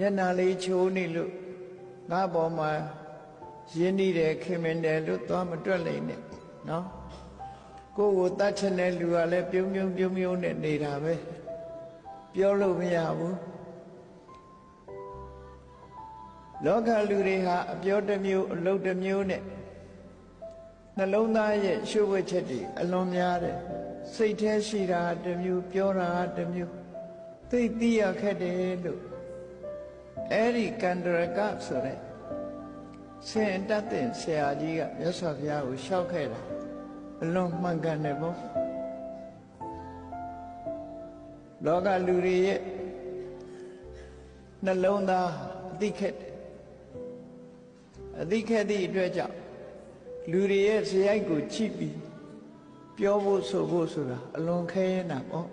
မျက်နှာလေးချိုးနေလို့ငါပေါ်မှာရင်းနှီးတယ်ခင်မင်တယ်လို့သွားမတွက်လိုက်နဲ့နော်ကိုယ်ကိုတတ်ချင်တဲ့လူကလည်းပြုံးနဲ့နေတာပဲပြောလို့မရဘူးလောကလူတွေဟာအပြောတစ်မျိုးအလုပ်တစ်မျိုးနဲ့နှလုံးသားရဲ့ရှုပ်ဝဲချက်တွေအလွန်များတယ်စိတ်แท้ရှိတာတစ်မျိုးပြောတာတစ်မျိုးသိသိရခက်တယ်လို့အဲ့ဒီကန္တရကဆိုတဲ့ဆင်တတ်တဲ့ဆရာကြီးကမြတ်စွာဘုရားကိုလျှောက်ခဲ့တာအလွန်မှန်ကန်တယ်ပေါ့လောကလူတွေရဲ့နှလုံးသားအသိခက်တယ်အသိခက်သည့်အတွက်ကြောင့်လူတွေရဲ့ဇယိုက်ကိုချိပြီးပြောဖို့ဆိုဖို့ဆိုတာအလွန်ခဲရင်တာပေါ့